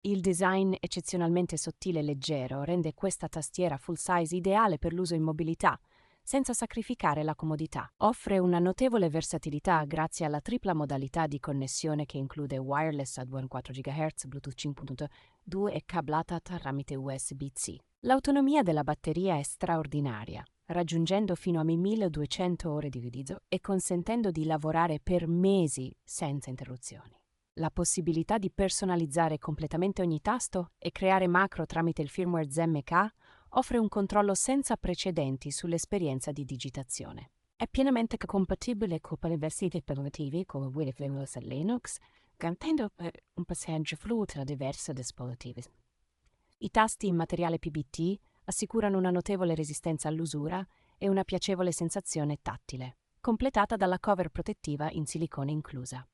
Il design eccezionalmente sottile e leggero rende questa tastiera full size ideale per l'uso in mobilità, senza sacrificare la comodità. Offre una notevole versatilità grazie alla tripla modalità di connessione che include wireless a 2,4 GHz, Bluetooth 5.2 e cablata tramite USB-C. L'autonomia della batteria è straordinaria, raggiungendo fino a 1200 ore di utilizzo e consentendo di lavorare per mesi senza interruzioni. La possibilità di personalizzare completamente ogni tasto e creare macro tramite il firmware ZMK offre un controllo senza precedenti sull'esperienza di digitazione. È pienamente compatibile con le versioni operativi come Windows e Linux, garantendo un passaggio fluido tra diversi dispositivi. I tasti in materiale PBT assicurano una notevole resistenza all'usura e una piacevole sensazione tattile, completata dalla cover protettiva in silicone inclusa.